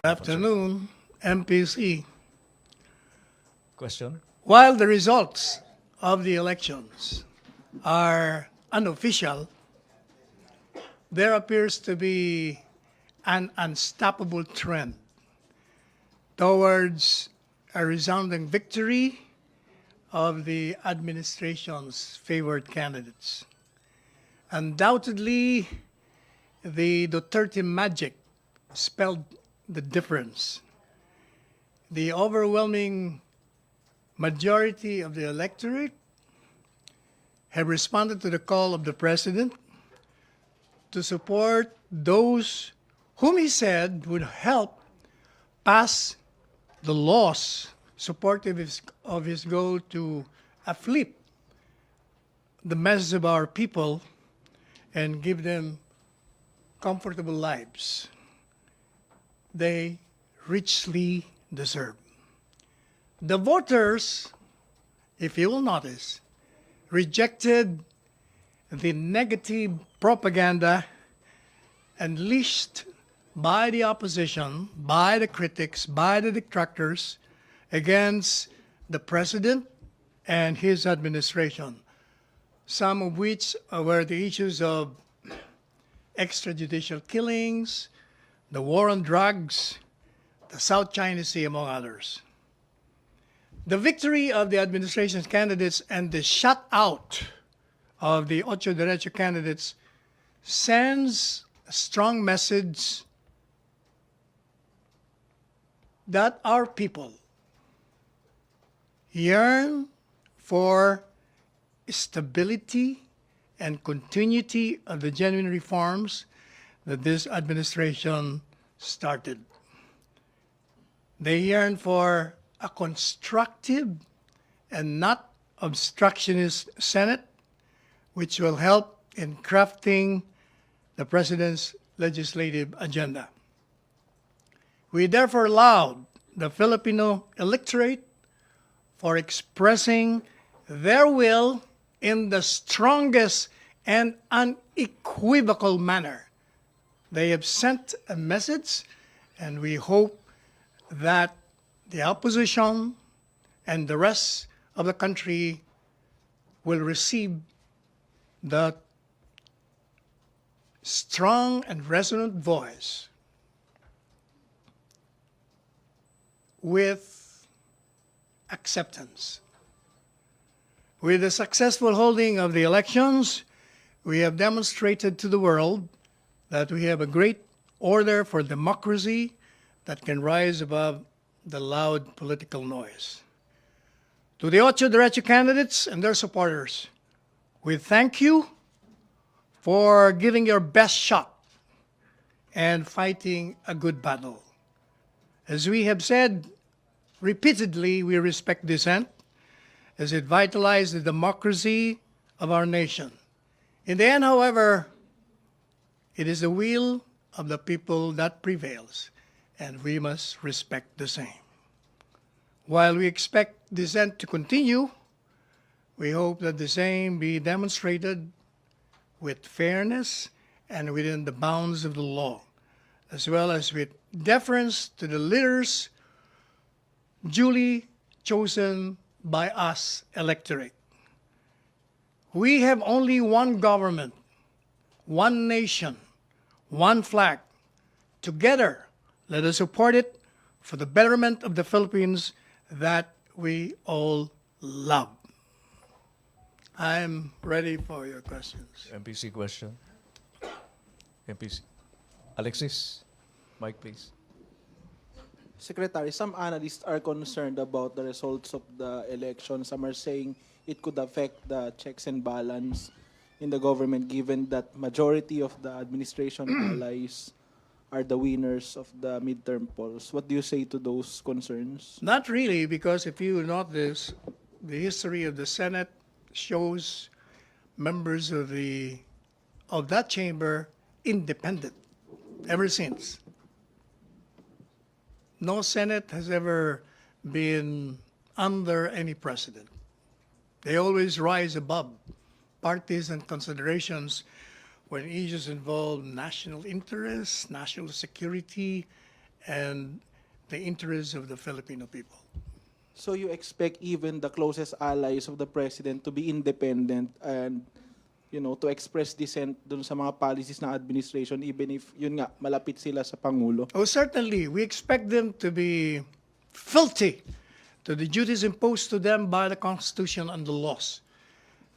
Afternoon, MPC. Question? While the results of the elections are unofficial, there appears to be an unstoppable trend towards a resounding victory of the administration's favored candidates. Undoubtedly, the Duterte magic spelled the difference. The overwhelming majority of the electorate have responded to the call of the president to support those whom he said would help pass the laws supportive of his goal to afflict the masses of our people and give them comfortable lives they richly deserve. The voters, if you will notice, rejected the negative propaganda unleashed by the opposition, by the critics, by the detractors against the president and his administration, some of which were the issues of extrajudicial killings, the war on drugs, the South China Sea, among others. The victory of the administration's candidates and the shutout of the OTSO DIRETSO candidates sends a strong message that our people yearn for stability and continuity of the genuine reforms that this administration started. They yearn for a constructive and not obstructionist Senate, which will help in crafting the president's legislative agenda. We therefore allowed the Filipino electorate for expressing their will in the strongest and unequivocal manner. They have sent a message, and we hope that the opposition and the rest of the country will receive the strong and resonant voice with acceptance. With the successful holding of the elections, we have demonstrated to the world that we have a great order for democracy that can rise above the loud political noise. To the OTSO DIRETSO candidates and their supporters, we thank you for giving your best shot and fighting a good battle. As we have said repeatedly, we respect dissent as it vitalizes the democracy of our nation. In the end, however, it is the will of the people that prevails, and we must respect the same. While we expect dissent to continue, we hope that the same be demonstrated with fairness and within the bounds of the law, as well as with deference to the leaders duly chosen by us electorate. We have only one government, one nation, one flag. Together, let us support it for the betterment of the Philippines that we all love. I'm ready for your questions. MPC question. MPC. Alexis, mic please. Secretary, some analysts are concerned about the results of the election. Some are saying it could affect the checks and balance in the government given that majority of the administration allies are the winners of the midterm polls. What do you say to those concerns? Not really, because if you notice, the history of the Senate shows members of that chamber independent ever since. No Senate has ever been under any precedent. They always rise above parties and considerations when issues involve national interests, national security, and the interests of the Filipino people. So you expect even the closest allies of the president to be independent and to express dissent dun sa mga policies ng administration even if yun nga malapit sila sa pangulo. Oh, certainly, we expect them to be filthy to the duties imposed to them by the Constitution and the laws.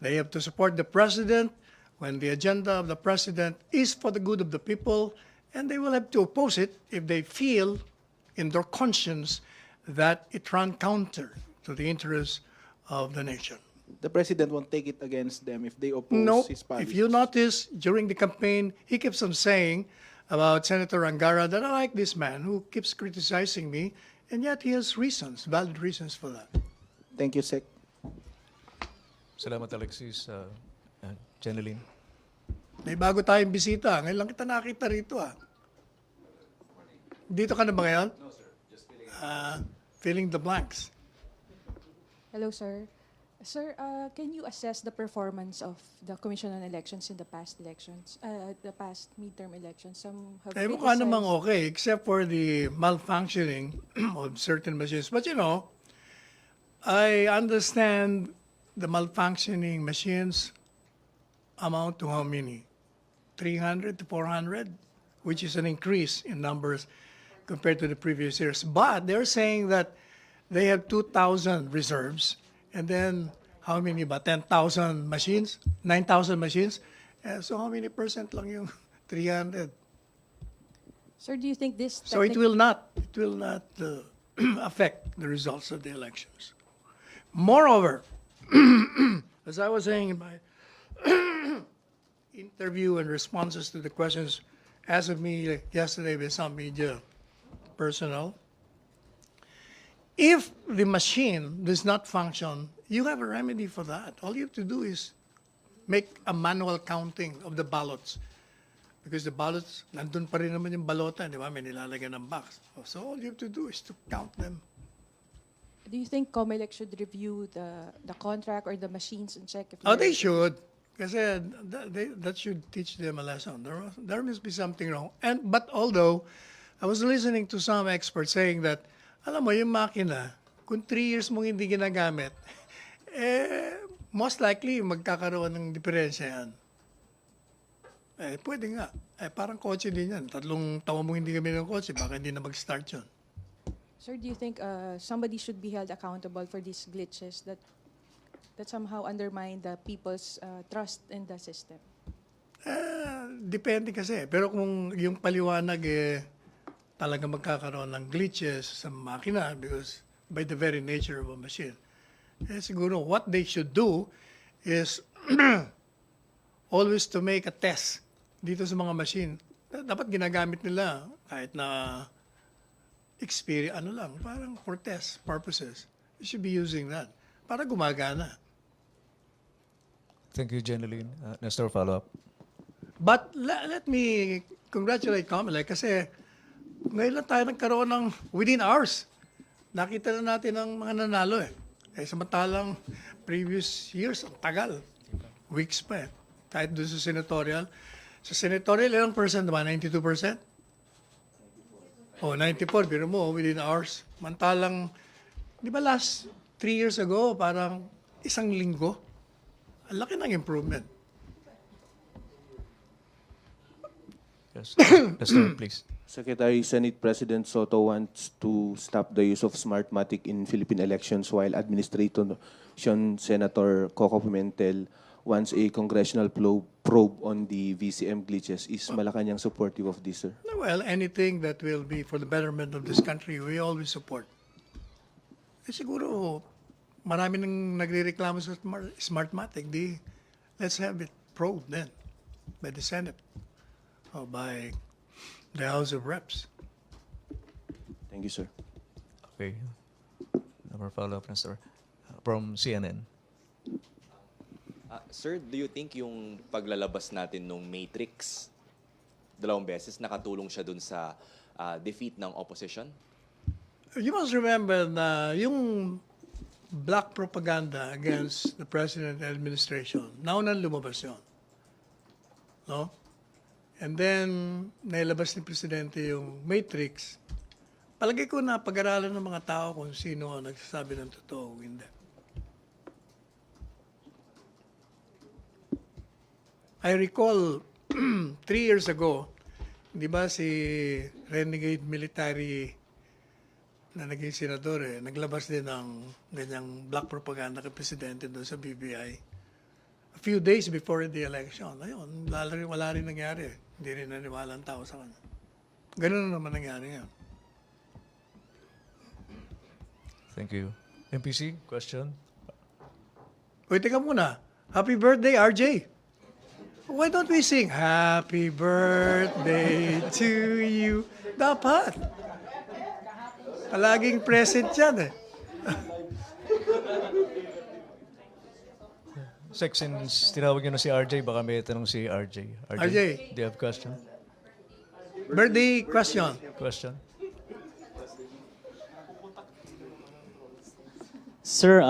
They have to support the president when the agenda of the president is for the good of the people, and they will have to oppose it if they feel in their conscience that it runs counter to the interests of the nation. The president won't take it against them if they oppose No, his policies. if you notice, during the campaign, he keeps on saying about Senator Angara that I like this man who keeps criticizing me, and yet he has reasons, valid reasons for that. Thank you, Sec. Salamat, Alexis. Jeneline. May bago tayong bisita. Ngayon lang kita nakita rito Dito ka na ba ngayon? No, sir. Just filling the blanks. Hello, sir. Sir, can you assess the performance of the Commission on Elections in the past elections, the past midterm elections? Some have Mukha criticized. namang okay, except for the malfunctioning of certain machines. But I understand the malfunctioning machines amount to how many? 300 to 400, which is an increase in numbers compared to the previous years. But they're saying that they have 2,000 reserves, and then how many ba? 10,000 machines? 9,000 machines? So how many percent lang yung 300? Sir, do you think this? So it will not affect the results of the elections. Moreover, as I was saying in my interview and responses to the questions asked of me yesterday by some media personnel, if the machine does not function, you have a remedy for that. All you have to do is make a manual counting of the ballots. Because the ballots, nandun pa rin naman yung balota, di ba? May nilalagyan ng box. So all you have to do is to count them. Do you think COMELEC should review the contract or the machines and check if? Oh, they should. Kasi that should teach them a lesson. There must be something wrong. But although, I was listening to some experts saying that, alam mo, yung makina, kung 3 years mong hindi ginagamit, most likely, magkakaroon ng diferensya yan. Pwede nga. Parang kotse din yan. 3 taon mong hindi kami ng kotse, baka hindi na mag-start yun. Sir, do you think somebody should be held accountable for these glitches that somehow undermine the people's trust in the system? Depende kasi. Pero kung yung paliwanag talaga magkakaroon ng glitches sa makina because by the very nature of a machine, siguro what they should do is always to make a test dito sa mga machine. Dapat ginagamit nila kahit na experience, parang for test purposes. You should be using that para gumagana. Thank you, Jeneline. Nestor, follow-up. But let me congratulate COMELEC kasi ngayon lang tayo nagkaroon ng within hours. Nakita na natin ang mga nanalo samantalang previous years, ang tagal. Weeks pa Kahit doon sa senatorial. Sa senatorial, ilang percent naman? 92%? Oh, 94. Biro mo, within hours. Mantalang, di ba last 3 years ago, parang isang linggo? Ang laki ng improvement. Yes. Nestor, please. Secretary, Senate President Soto wants to stop the use of Smartmatic in Philippine elections while Administration Senator Coco Pimentel wants a congressional probe on the VCM glitches. Is Malacanang supportive of this, sir? Well, anything that will be for the betterment of this country, we always support. Siguro, marami nang nagrereklamo sa Smartmatic. Let's have it probed then by the Senate or by the House of Reps. Thank you, sir. Okay. Number follow-up, Nestor. From CNN. Sir, do you think yung paglalabas natin nung Matrix 2 beses, nakatulong siya dun sa defeat ng opposition? You must remember na yung black propaganda against the President and administration, naunang lumabas yun. No? And then, nailabas ni Presidente yung Matrix palagay ko na pag-aralan ng mga tao kung sino ang nagsasabi ng totoo o hindi. I recall 3 years ago, di ba si renegade military na naging senador naglabas din ng ganyang black propaganda kay presidente doon sa BBI. A few days before the election, ayun, wala rin nangyari. Hindi rin naniwala ang tao sa kanya. Ganun na naman nangyari ngayon. Thank you. MPC, question? Wait, teka muna. Happy birthday, RJ. Why don't we sing Happy Birthday to you? Dapat. Palaging present yan Sec, since tinawag nyo na si RJ, baka may tanong si RJ. RJ. Do you have question? Birthday question. Question? Sir,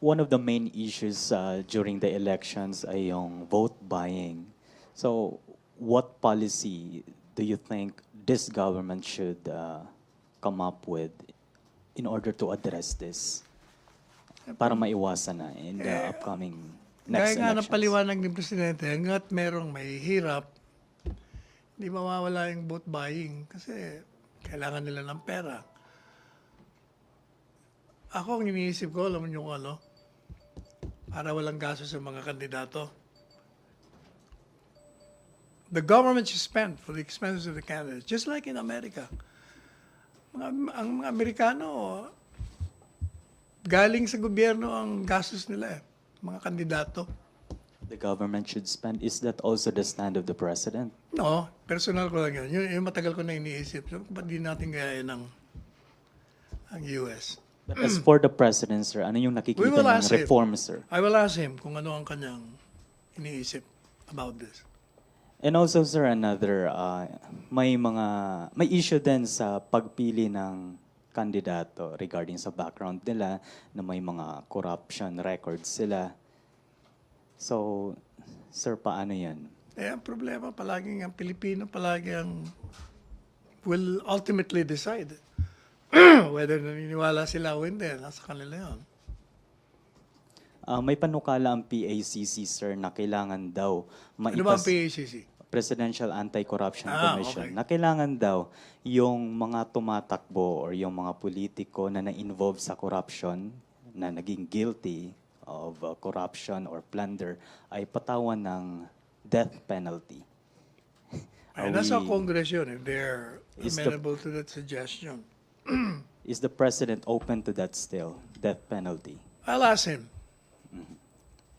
one of the main issues during the elections ay yung vote buying. So, what policy do you think this government should come up with in order to address this? Para maiwasan na in the upcoming Gaya next nga ng elections. paliwanag ng Presidente, hanggat merong may hirap, hindi mawawala yung vote buying kasi kailangan nila ng pera. Ako, ang iniisip ko, alam mo yung para walang gasto sa mga kandidato. The government should spend for the expenses of the candidates, just like in America. Ang mga Amerikano, galing sa gobyerno ang gastos nila mga kandidato. The government should spend. Is that also the stand of the president? No, personal ko lang yun. Yung matagal ko na iniisip. So, ba't di natin gaya ng ang US? But as for the president, sir, ano yung nakikita We will ng ask him. reform, sir? I will ask him kung ano ang kanyang iniisip about this. And also, sir, another, may issue din sa pagpili ng kandidato regarding sa background nila na may mga corruption records sila. So, sir, paano yan? Ang problema, palaging ang Pilipino, will ultimately decide whether naniniwala sila o hindi. Nasa kanila yun. May panukala ang PACC, sir, na kailangan daw Ano ba ang PACC? Presidential Anti-Corruption Commission, okay. na kailangan daw yung mga tumatakbo or yung mga politiko na na-involve sa corruption, na naging guilty of corruption or plunder, ay patawan ng death penalty. Ay, Are nasa we- Congress yun if they're Is the- amenable to that suggestion. Is the president open to that still, death penalty? I'll ask him.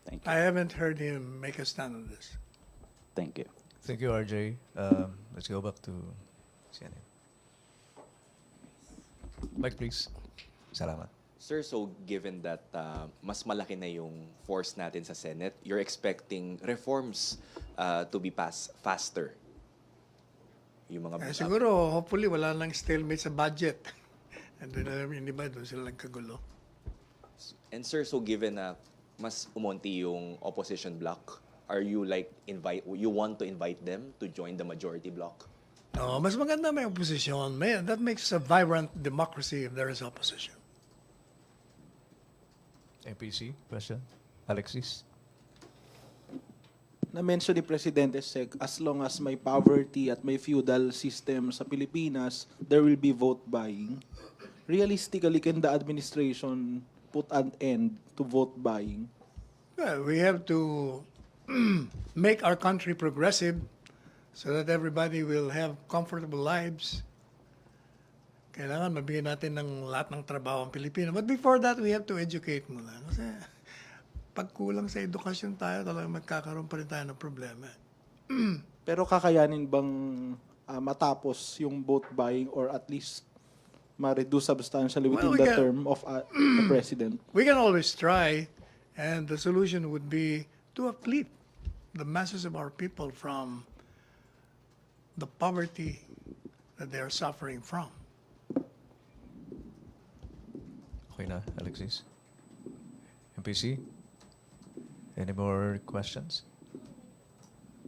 Thank you. I haven't heard him make a stand on this. Thank you. Thank you, RJ. Let's go back to CNN. Mike, please. Salamat. Sir, so given that mas malaki na yung force natin sa Senate, you're expecting reforms to be passed faster? Yung mga Siguro, hopefully, wala nang stalemate sa budget. And then, hindi ba, doon sila nagkagulo. And sir, so given na mas umonti yung opposition bloc, are you you want to invite them to join the majority bloc? No, mas maganda may opposition. That makes a vibrant democracy if there is opposition. MPC, question? Alexis? Na-mention ni Presidente Sec, as long as may poverty at may feudal system sa Pilipinas, there will be vote buying. Realistically, can the administration put an end to vote buying? Well, we have to make our country progressive so that everybody will have comfortable lives. Kailangan mabigyan natin ng lahat ng trabaho ang Pilipino. But before that, we have to educate muna. Kasi pag kulang sa edukasyon tayo, talagang magkakaroon pa rin tayo ng problema. Pero kakayanin bang matapos yung vote buying or at least ma-reduce substantially within Well, we the can- term of the president? We can always try, and the solution would be to uplift the masses of our people from the poverty that they are suffering from. Okay na, Alexis? MPC? Any more questions?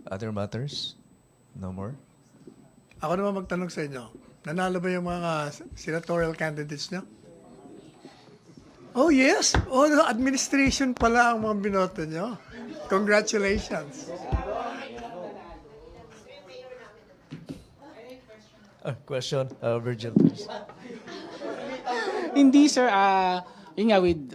Other matters? No more? Ako naman magtanong sa inyo. Nanalo ba yung mga senatorial candidates nyo? Oh, yes. Oh, the administration pala ang mga binoto nyo. Congratulations. Question, Virgil, please. Hindi, sir. Yun nga, with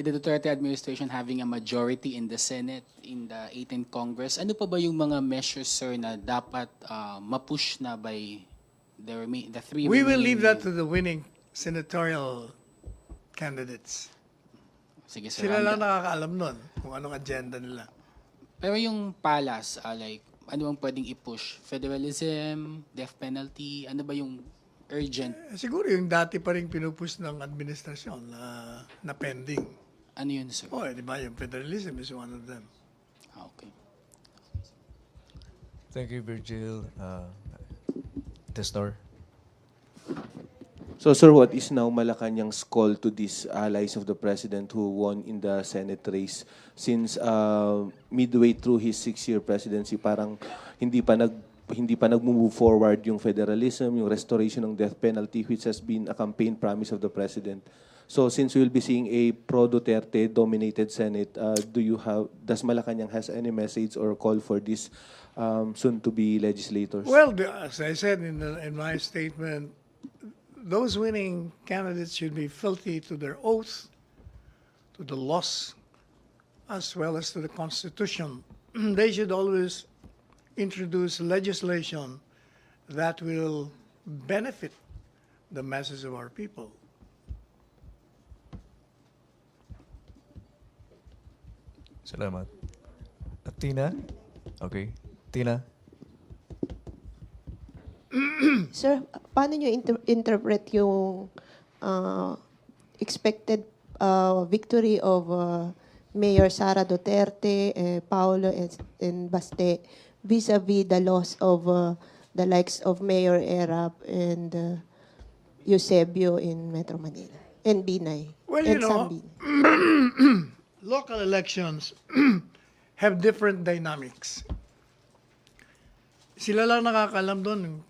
the Duterte administration having a majority in the Senate, in the 18th Congress, ano pa ba yung mga measures, sir, na dapat mapush na by the three We will remaining- leave that to the winning senatorial candidates. Sige, sir. Sila lang nakakaalam nun kung anong agenda nila. Pero yung palas, like, ano bang pwedeng i-push? Federalism, death penalty, ano ba yung urgent? Siguro yung dati pa rin pinupush ng administrasyon na pending. Ano yun, sir? Oh, di ba? Yung federalism is one of them. Okay. Thank you, Virgil. Testor. So, sir, what is now Malacanang's call to these allies of the president who won in the Senate race? Since midway through his 6-year presidency, parang hindi pa nag-move forward yung federalism, yung restoration ng death penalty, which has been a campaign promise of the president. So, since we will be seeing a pro-Duterte dominated Senate, does Malacanang has any message or call for these soon-to-be legislators? Well, as I said in my statement, those winning candidates should be fealty to their oath, to the laws, as well as to the Constitution. They should always introduce legislation that will benefit the masses of our people. Salamat. Tina? Okay. Tina? Sir, paano nyo interpret yung expected victory of Mayor Sara Duterte, Paolo, and Baste vis-a-vis the loss of the likes of Mayor Erap and Eusebio in Metro Manila, and Binay, Well, and you know, Sam Binay? local elections have different dynamics. Sila lang nakakalam doon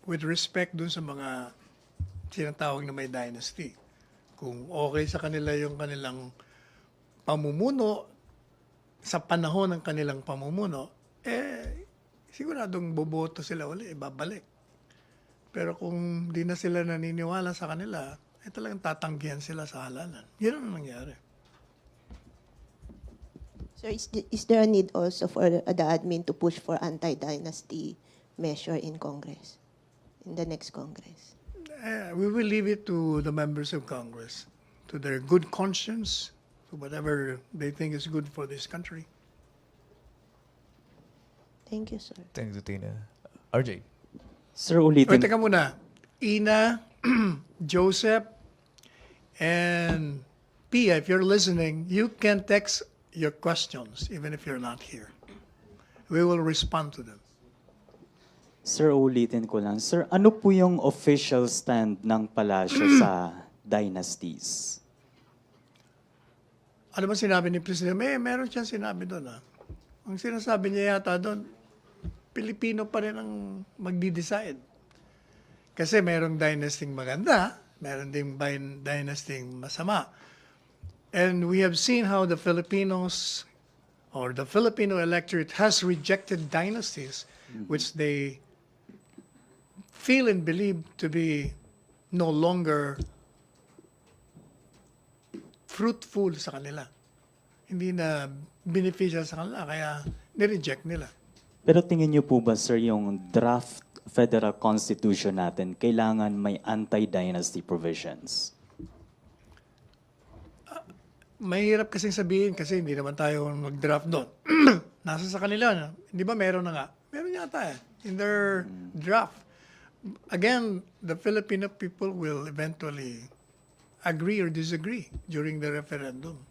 with respect doon sa mga sinatawag na may dynasty. Kung okay sa kanila yung kanilang pamumuno, sa panahon ng kanilang pamumuno, siguradong boboto sila uli, babalik. Pero kung di na sila naniniwala sa kanila, talagang tatanggihan sila sa halalan. Yun ang nangyari. So is there a need also for the admin to push for anti-dynasty measure in Congress, in the next Congress? We will leave it to the members of Congress, to their good conscience, to whatever they think is good for this country. Thank you, sir. Thank you, Tina. RJ? Sir, Wait, ulitin. teka muna. Ina, Joseph, and Pia, if you're listening, you can text your questions, even if you're not here. We will respond to them. Sir, ulitin ko lang. Sir, ano po yung official stand ng palasyo sa dynasties? Ano ba sinabi ni President? Meron siyang sinabi doon. Ang sinasabi niya yata doon, Pilipino pa rin ang magdi-decide. Kasi merong dynasty maganda, meron ding dynasty masama. And we have seen how the Filipinos or the Filipino electorate has rejected dynasties which they feel and believe to be no longer fruitful sa kanila. Hindi na beneficial sa kanila, kaya nireject nila. Pero tingin niyo po ba, sir, yung draft federal constitution natin, kailangan may anti-dynasty provisions? Mahirap kasing sabihin kasi hindi naman tayo mag-draft doon. Nasa sa kanila na. Hindi ba meron na nga? Meron yata in their draft. Again, the Filipino people will eventually agree or disagree during the referendum.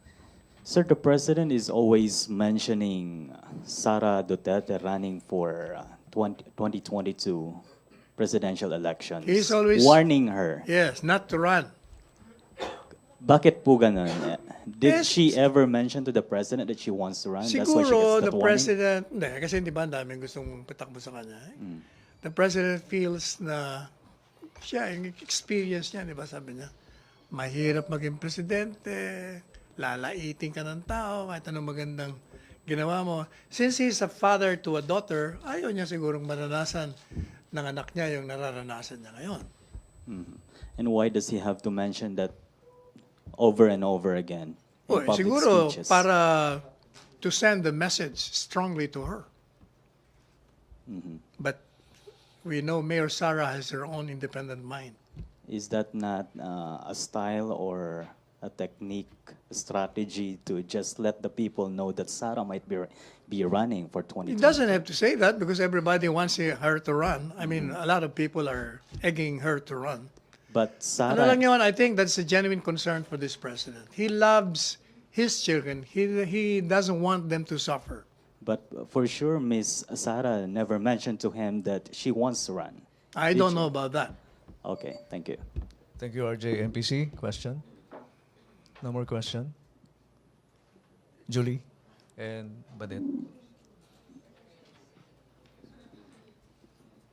Sir, the president is always mentioning Sara Duterte running for 2022 presidential elections. He's always- warning her. Yes, not to run. Bakit po ganun? Did Yes. she ever mention to the president that she wants to run? That's why she Siguro gets that the warning? president, hindi, kasi hindi ba ang daming gustong patakbo sa kanya. the President feels na siya, yung experience niya, di ba sabi niya, mahirap maging presidente, lalaitin ka ng tao, kahit anong magandang ginawa mo. Since he's a father to a daughter, ayaw niya sigurong maranasan ng anak niya yung nararanasan niya ngayon. And why does he have to mention that over and over again in Oh, public siguro speeches? para to send the message strongly to her. But we know Mayor Sara has her own independent mind. Is that not a style or a technique, a strategy to just let the people know that Sarah might be running for 2020? It doesn't have to say that because everybody wants her to run. I mean, a lot of people are egging her to run. But Ano Sarah, lang yun, I think that's a genuine concern for this president. He loves his children. He doesn't want them to suffer. but for sure, Miss Sarah never mentioned to him that she wants to run. I don't know about that. Okay, thank you. Thank you, RJ. MPC, question? No more question? Julie and Badet.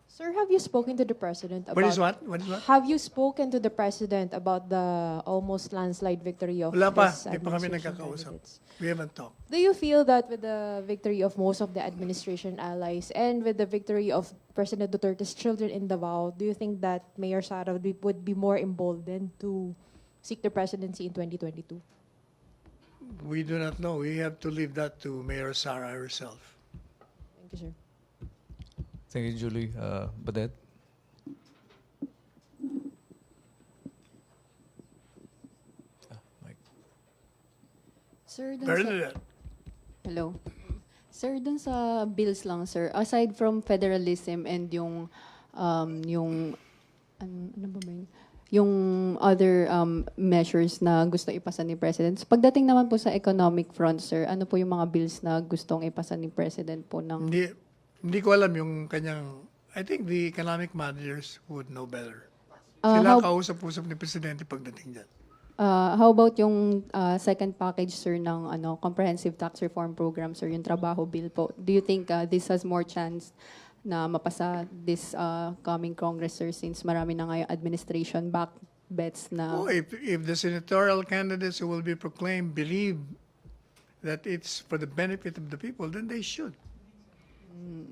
Sir, have you spoken to the president about... What is what? What is what? Have you spoken to the president about the almost landslide victory of Wala pa. this Hindi pa kami administration nagkakausap. candidates? We haven't talked. Do you feel that with the victory of most of the administration allies and with the victory of President Duterte's children in Davao, do you think that Mayor Sara would be more emboldened to seek the presidency in 2022? We do not know. We have to leave that to Mayor Sara herself. Thank you, sir. Thank you, Julie. Badet. Mike. Sir, dun sa, Bernadette. hello. Sir, dun sa bills lang, sir, aside from federalism and ano ba yun? Yung other measures na gusto ipasa ni President. So, pagdating naman po sa economic front, sir, ano po yung mga bills na gustong ipasa ni President po ng... Hindi ko alam yung kanyang... I think the economic managers would know better. Ah, Sila how- kausap-usap ni Presidente pagdating dyan. How about yung second package, sir, ng comprehensive tax reform program, sir, yung trabaho bill po? Do you think this has more chance na mapasa this coming Congress, sir, since marami na nga yung administration back bets na... Oh, if the senatorial candidates who will be proclaimed believe that it's for the benefit of the people, then they should.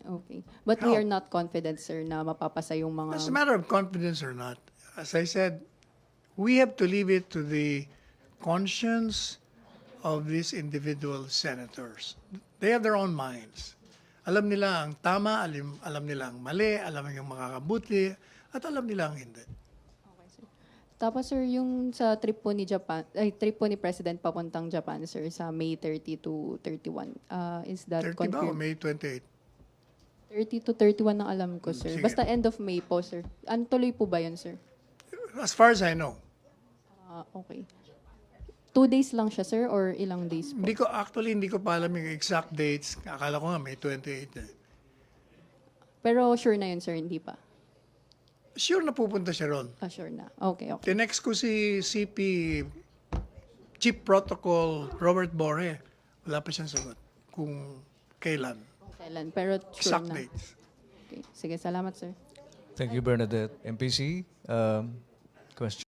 Okay. But we How? are not confident, sir, na mapapasa yung mga... It's a matter of confidence or not. As I said, we have to leave it to the conscience of these individual senators. They have their own minds. Alam nila ang tama, alam nila ang mali, alam yung makakabuti, at alam nila ang hindi. Okay, sir. Tapos, sir, yung sa trip po ni President papuntang Japan, sir, sa May 30 to 31, is that 30 ba o confirmed? May 28? 30 to 31 ang alam ko, sir. Sige. Basta end of May po, sir. Tuloy po ba yun, sir? As far as I know. Okay. 2 days lang siya, sir, or ilang days po? Hindi ko pa alam yung exact dates. Akala ko nga May 28 eh. Pero sure na yun, sir, hindi pa? Sure na pupunta siya ron. Sure na. Okay, okay. Tinext ko si CP Chief Protocol Robert Borre. Wala pa siyang sagot kung kailan. Kailan? Pero sure Exact na. dates. Okay. Sige, salamat, sir. Thank you, Bernadette. MPC, question?